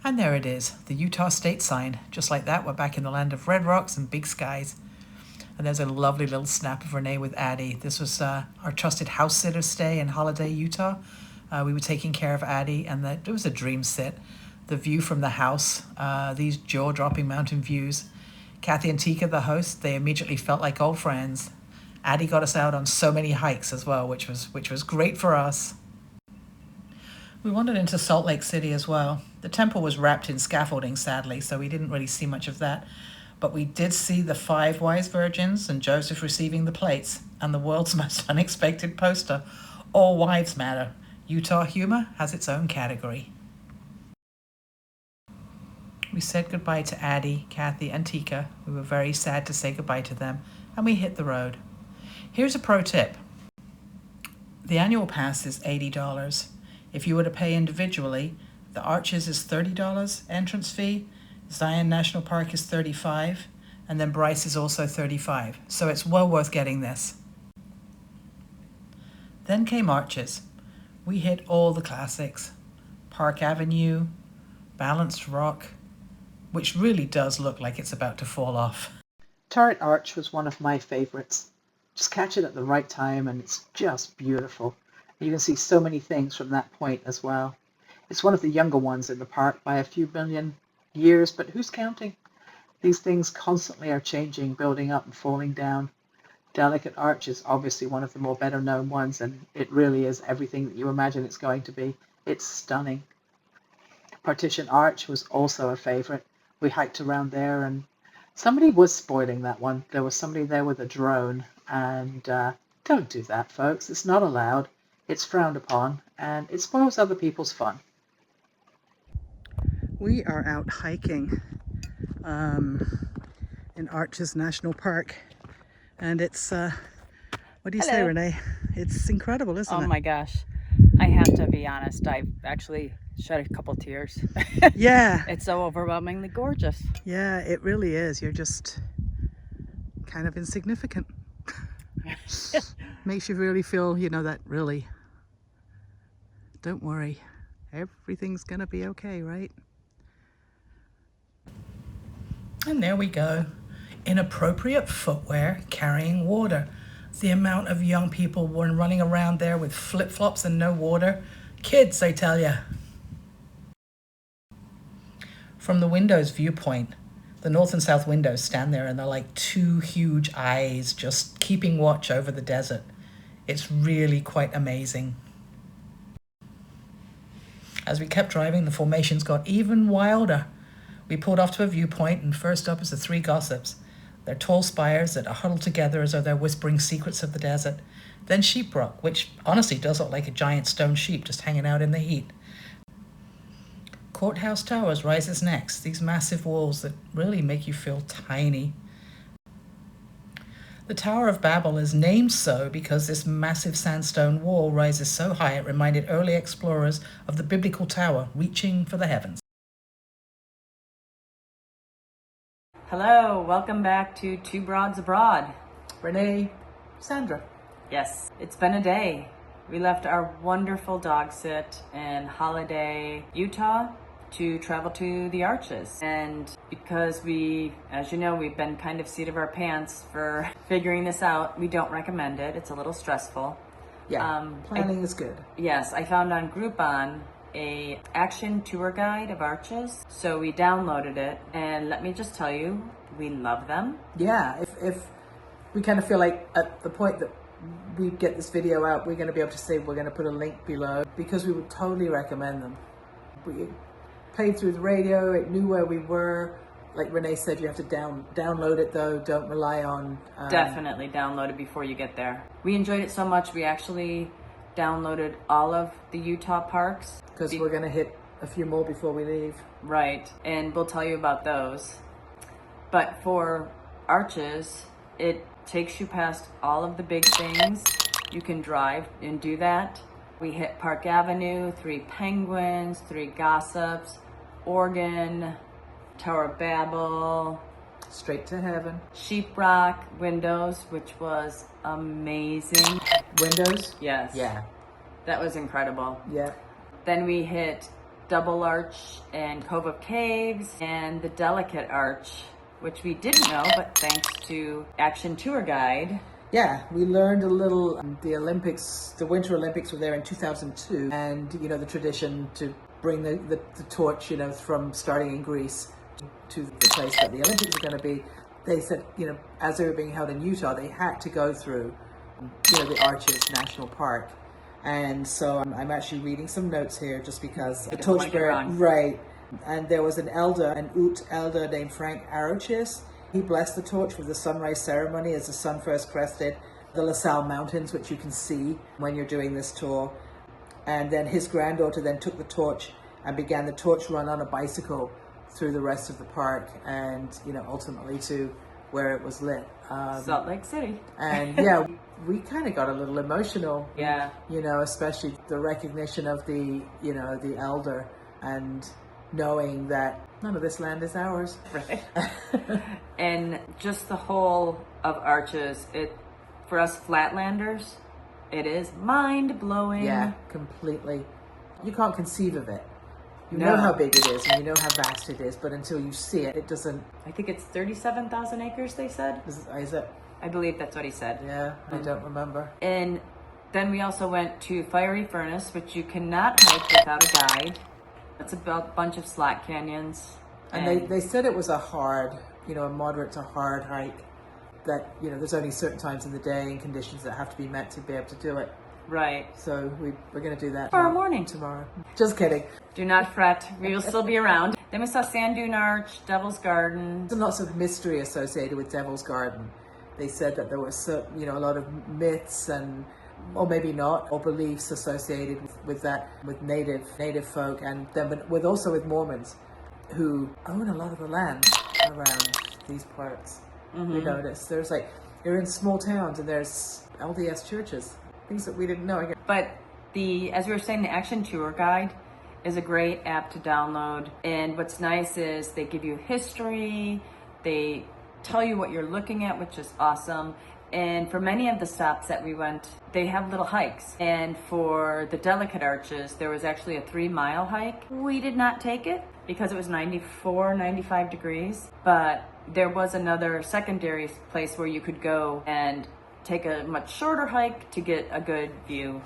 And there it is, the Utah state sign. Just like that, we're back in the land of red rocks and big skies. And there's a lovely little snap of Renee with Addie. This was our trusted house sitter stay in Holiday, Utah. We were taking care of Addie, and it was a dream sit. The view from the house, these jaw-dropping mountain views. Kathy and Tika, the host, they immediately felt like old friends. Addie got us out on so many hikes as well, which was great for us. We wandered into Salt Lake City as well. The temple was wrapped in scaffolding, sadly, so we didn't really see much of that. But we did see the 5 wise virgins and Joseph receiving the plates, and the world's most unexpected poster, All Wives Matter. Utah humor has its own category. We said goodbye to Addie, Kathy, and Tika. We were very sad to say goodbye to them, and we hit the road. Here's a pro tip. The annual pass is $80. If you were to pay individually, the Arches is $30 entrance fee, Zion National Park is $35, and then Bryce is also $35. So it's well worth getting this. Then came Arches. We hit all the classics. Park Avenue, Balanced Rock, which really does look like it's about to fall off. Turret Arch was one of my favorites. Just catch it at the right time and it's just beautiful. You can see so many things from that point as well. It's one of the younger ones in the park by a few million years, but who's counting? These things constantly are changing, building up and falling down. Delicate Arch is obviously one of the more better known ones, and it really is everything that you imagine it's going to be. It's stunning. Partition Arch was also a favorite. We hiked around there and somebody was spoiling that one. There was somebody there with a drone, and don't do that, folks. It's not allowed. It's frowned upon, and it spoils other people's fun. We are out hiking in Arches National Park, and it's, what do you say, Renee? It's incredible, isn't it? Oh my gosh. I have to be honest, I've actually shed a couple tears. Yeah. It's so overwhelmingly gorgeous. Yeah, it really is. You're just kind of insignificant. Makes you really feel, that really, don't worry, everything's gonna be okay, right? And there we go. Inappropriate footwear carrying water. The amount of young people were running around there with flip-flops and no water. Kids, I tell ya. From the window's viewpoint, the north and south windows stand there and they're like 2 huge eyes just keeping watch over the desert. It's really quite amazing. As we kept driving, the formations got even wilder. We pulled off to a viewpoint, and first up is the 3 gossips. They're tall spires that are huddled together as though they're whispering secrets of the desert. Then Sheep Rock, which honestly does look like a giant stone sheep just hanging out in the heat. Courthouse Towers rises next, these massive walls that really make you feel tiny. The Tower of Babel is named so because this massive sandstone wall rises so high it reminded early explorers of the biblical tower reaching for the heavens. Hello, welcome back to Two Broads Abroad. Renee, Sandra. Yes, it's been a day. We left our wonderful dog sit in Holiday, Utah to travel to the Arches. And because we, as you know, we've been kind of seat of our pants for figuring this out, we don't recommend it. It's a little stressful. Yeah, planning is good. Yes, I found on Groupon a action tour guide of Arches, so we downloaded it, and let me just tell you, we love them. Yeah, if we kind of feel like at the point that we get this video out, we're going to be able to say we're going to put a link below, because we would totally recommend them. We played through the radio, it knew where we were. Like Renee said, you have to download it though, don't rely on... Definitely download it before you get there. We enjoyed it so much, we actually downloaded all of the Utah parks. Because we're going to hit a few more before we leave. Right, and we'll tell you about those. But for Arches, it takes you past all of the big things. You can drive and do that. We hit Park Avenue, 3 penguins, 3 gossips, Oregon, Tower of Babel. Straight to heaven. Sheep Rock, Windows, which was amazing. Windows? Yes. Yeah. That was incredible. Yeah. Then we hit double arch and Cove of Caves, and the delicate arch, which we didn't know, but thanks to Action Tour Guide. Yeah, we learned a little. The Olympics, the Winter Olympics were there in 2002, and the tradition to bring the torch, from starting in Greece to the place that the Olympics are going to be. They said, as they were being held in Utah, they had to go through, the Arches National Park. And so I'm actually reading some notes here just because the torchbearer, right? And there was an Ute elder named Frank Arochis. He blessed the torch with the sunrise ceremony as the sun first crested the La Salle Mountains, which you can see when you're doing this tour. And then his granddaughter then took the torch and began the torch run on a bicycle through the rest of the park, and ultimately to where it was lit. Salt Lake City. And yeah, we kind of got a little emotional. Yeah. Especially the recognition of the elder, and knowing that none of this land is ours. Right. And just the whole of Arches, for us Flatlanders, it is mind-blowing. Yeah, completely. You can't conceive of it. You know how big it is and you know how vast it is, but until you see it, it doesn't... I think it's 37,000 acres, they said. Is it? I believe that's what he said. Yeah, I don't remember. And then we also went to Fiery Furnace, which you cannot hike without a guide. It's a bunch of slack canyons. And they said it was a hard, a moderate to hard hike. That, there's only certain times in the day and conditions that have to be met to be able to do it. Right. So we're going to do that tomorrow morning. Tomorrow. Just kidding. Do not fret. We will still be around. Then we saw Sand Dune Arch, Devil's Garden. There's lots of mystery associated with Devil's Garden. They said that there was, a lot of myths or maybe not, or beliefs associated with that, with native folk, and then with Mormons who own a lot of the land around these parts. Mm-hmm. We noticed you're in small towns and there's LDS churches, things that we didn't know. But as we were saying, the Action Tour Guide is a great app to download. And what's nice is they give you history, they tell you what you're looking at, which is awesome. And for many of the stops that we went, they have little hikes. And for the delicate arches, there was actually a 3-mile hike. We did not take it because it was 94, 95 degrees. But there was another secondary place where you could go and take a much shorter hike to get a good view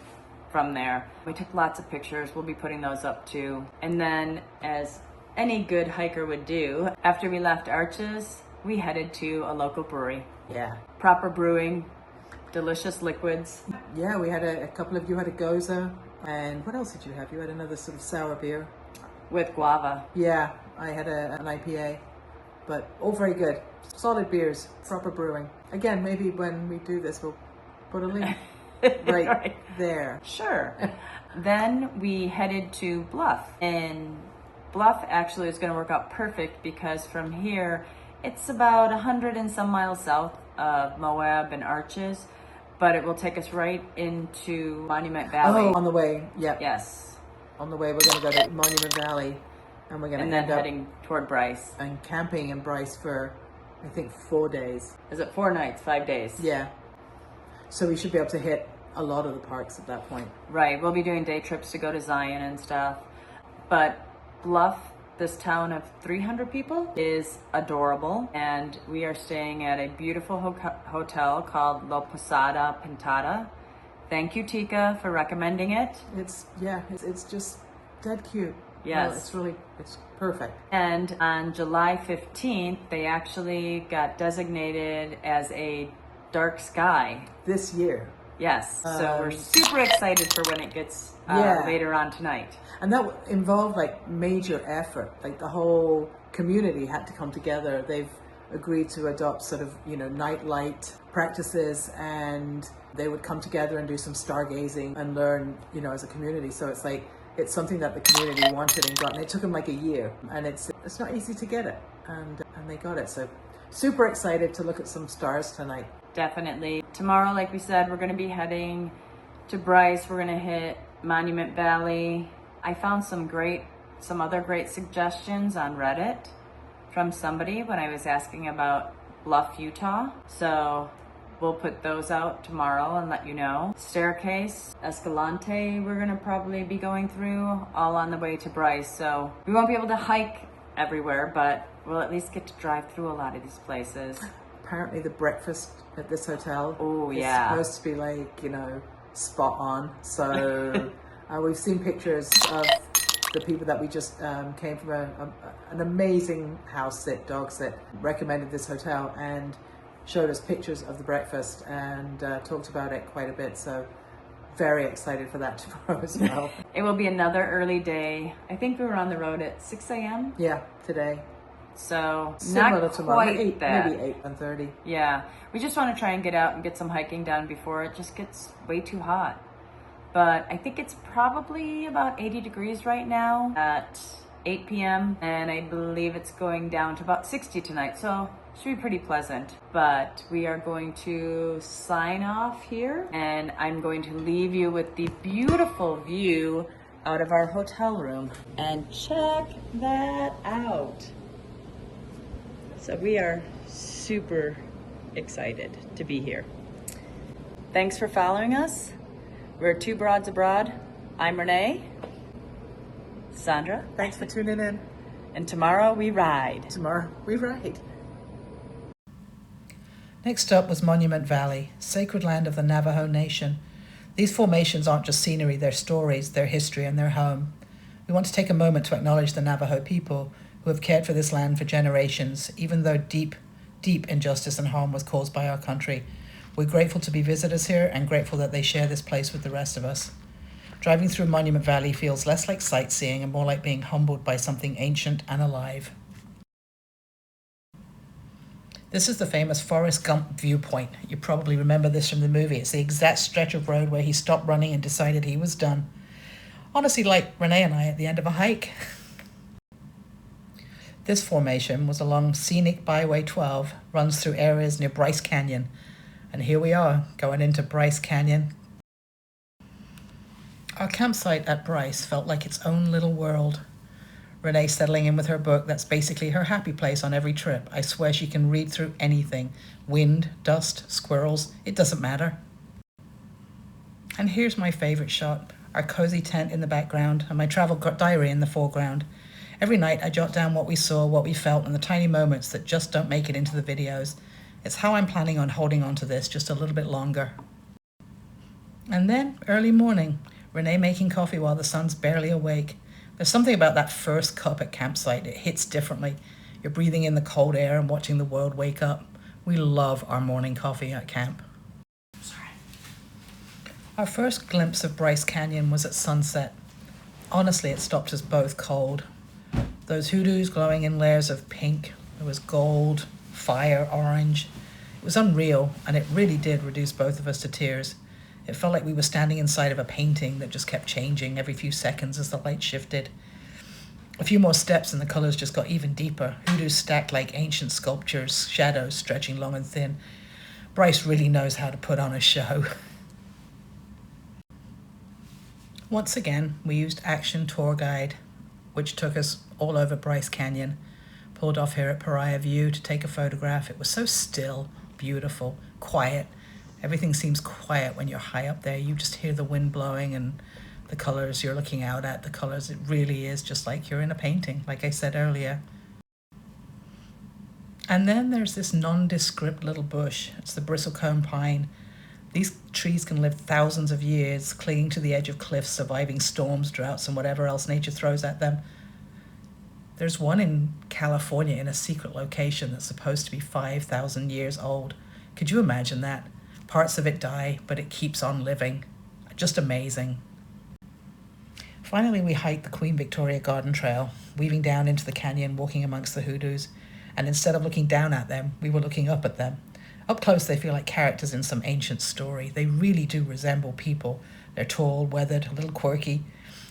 from there. We took lots of pictures. We'll be putting those up too. And then, as any good hiker would do, after we left Arches, we headed to a local brewery. Yeah. Proper brewing, delicious liquids. Yeah, we had a couple of you had a Goza, and what else did you have? You had another sort of sour beer. With guava. Yeah, I had an IPA, but all very good. Solid beers, proper brewing. Again, maybe when we do this, we'll put a link right there. Sure. Then we headed to Bluff, and Bluff actually is going to work out perfect because from here, it's about 100 and some miles south of Moab and Arches, but it will take us right into Monument Valley. Oh, on the way, yeah. Yes. On the way, we're going to go to Monument Valley, and we're going to end up heading toward Bryce. And camping in Bryce for, I think, 4 days. Is it 4 nights, 5 days? Yeah. So we should be able to hit a lot of the parks at that point. Right, we'll be doing day trips to go to Zion and stuff. But Bluff, this town of 300 people, is adorable, and we are staying at a beautiful hotel called La Posada Pintada. Thank you, Tika, for recommending it. It's just dead cute. Yes. It's perfect. And on July 15th, they actually got designated as a dark sky. This year. Yes, so we're super excited for when it gets later on tonight. And that involved major effort. The whole community had to come together. They've agreed to adopt sort of, night light practices, and they would come together and do some stargazing and learn, as a community. So it's something that the community wanted and got, and it took them a year, and it's not easy to get it, and they got it. So super excited to look at some stars tonight. Definitely. Tomorrow, like we said, we're going to be heading to Bryce. We're going to hit Monument Valley. I found some other great suggestions on Reddit from somebody when I was asking about Bluff, Utah. So We'll put those out tomorrow and let you know. Staircase, Escalante, we're gonna probably be going through, all on the way to Bryce. So we won't be able to hike everywhere, but we'll at least get to drive through a lot of these places. Apparently the breakfast at this hotel is yeah, supposed to be like, you know, spot on. So we've seen pictures of the people that we just came from an amazing dog sit, recommended this hotel and showed us pictures of the breakfast and talked about it quite a bit. So very excited for that tomorrow as well. It will be another early day. I think we were on the road at 6 a.m. Yeah, today. So Similar not to tomorrow, quite that. Maybe 8:30. Yeah, we just want to try and get out and get some hiking done before it just gets way too hot. But I think it's probably about 80 degrees right now at 8 p.m. and I believe it's going down to about 60 tonight. So it should be pretty pleasant. But we are going to sign off here and I'm going to leave you with the beautiful view out of our hotel room. And check that out. So we are super excited to be here. Thanks for following us. We're Two Broads Abroad. I'm Renee. Sandra. Thanks for tuning in. And tomorrow we ride. Tomorrow we ride. Next up was Monument Valley, sacred land of the Navajo Nation. These formations aren't just scenery, they're stories, their history, and their home. We want to take a moment to acknowledge the Navajo people who have cared for this land for generations, even though deep injustice and harm was caused by our country. We're grateful to be visitors here and grateful that they share this place with the rest of us. Driving through Monument Valley feels less like sightseeing and more like being humbled by something ancient and alive. This is the famous Forrest Gump viewpoint. You probably remember this from the movie. It's the exact stretch of road where he stopped running and decided he was done. Honestly, like Renee and I at the end of a hike. This formation was along scenic Byway 12, runs through areas near Bryce Canyon. And here we are, going into Bryce Canyon. Our campsite at Bryce felt like its own little world. Renee settling in with her book, that's basically her happy place on every trip. I swear she can read through anything. Wind, dust, squirrels, it doesn't matter. And here's my favorite shot, our cozy tent in the background and my travel diary in the foreground. Every night I jot down what we saw, what we felt, and the tiny moments that just don't make it into the videos. It's how I'm planning on holding on to this just a little bit longer. And then, early morning, Renee making coffee while the sun's barely awake. There's something about that first cup at campsite. It hits differently. You're breathing in the cold air and watching the world wake up. We love our morning coffee at camp. Our first glimpse of Bryce Canyon was at sunset. Honestly, it stopped us both cold. Those hoodoos glowing in layers of pink. There was gold, fire, orange. It was unreal, and it really did reduce both of us to tears. It felt like we were standing inside of a painting that just kept changing every few seconds as the light shifted. A few more steps and the colors just got even deeper. Hoodoos stacked like ancient sculptures, shadows stretching long and thin. Bryce really knows how to put on a show. Once again, we used Action Tour Guide, which took us all over Bryce Canyon. Pulled off here at Pariah View to take a photograph. It was so still, beautiful, quiet. Everything seems quiet when you're high up there. You just hear the wind blowing and the colors you're looking out at, the colors. It really is just like you're in a painting, like I said earlier. And then there's this nondescript little bush. It's the bristlecone pine. These trees can live thousands of years, clinging to the edge of cliffs, surviving storms, droughts, and whatever else nature throws at them. There's one in California in a secret location that's supposed to be 5,000 years old. Could you imagine that? Parts of it die, but it keeps on living. Just amazing. Finally, we hiked the Queen Victoria Garden Trail, weaving down into the canyon, walking amongst the hoodoos. And instead of looking down at them, we were looking up at them. Up close, they feel like characters in some ancient story. They really do resemble people. They're tall, weathered, a little quirky,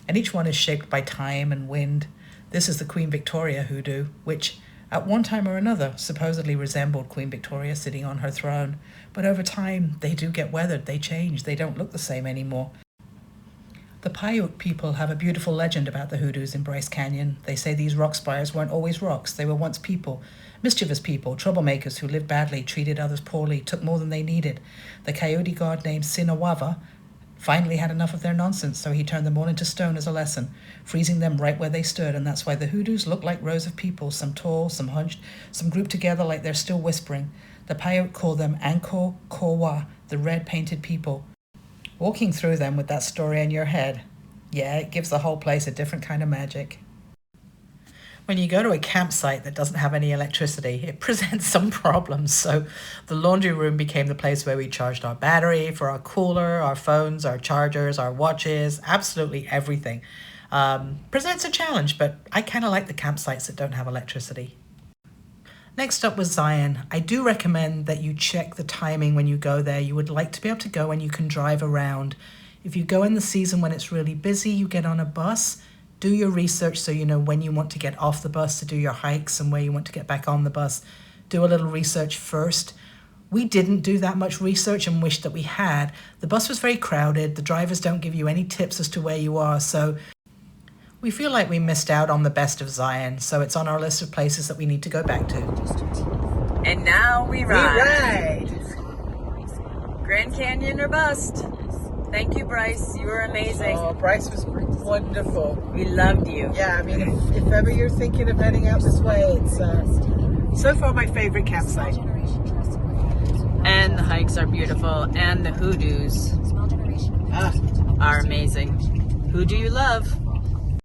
and each one is shaped by time and wind. This is the Queen Victoria hoodoo, which, at one time or another, supposedly resembled Queen Victoria sitting on her throne. But over time, they do get weathered, they change, they don't look the same anymore. The Paiute people have a beautiful legend about the hoodoos in Bryce Canyon. They say these rock spires weren't always rocks. They were once people, mischievous people, troublemakers who lived badly, treated others poorly, took more than they needed. The coyote god named Sinawava finally had enough of their nonsense, so he turned them all into stone as a lesson, freezing them right where they stood, and that's why the hoodoos look like rows of people, some tall, some hunched, some grouped together like they're still whispering. The Paiute call them Anko Kowa, the red-painted people. Walking through them with that story in your head, yeah, it gives the whole place a different kind of magic. When you go to a campsite that doesn't have any electricity, it presents some problems. So the laundry room became the place where we charged our battery for our cooler, our phones, our chargers, our watches, absolutely everything. Presents a challenge, but I kind of like the campsites that don't have electricity. Next up was Zion. I do recommend that you check the timing when you go there. You would like to be able to go when you can drive around. If you go in the season when it's really busy, you get on a bus. Do your research so you know when you want to get off the bus to do your hikes and where you want to get back on the bus. Do a little research first. We didn't do that much research and wish that we had. The bus was very crowded. The drivers don't give you any tips as to where you are, so we feel like we missed out on the best of Zion, so it's on our list of places that we need to go back to. And now we ride. Grand Canyon or bust. Thank you, Bryce. You were amazing. Oh, Bryce was wonderful. We loved you. Yeah, I mean, if ever you're thinking of heading out this way, it's so far my favorite campsite. And the hikes are beautiful, and the hoodoos are amazing. Who do you love?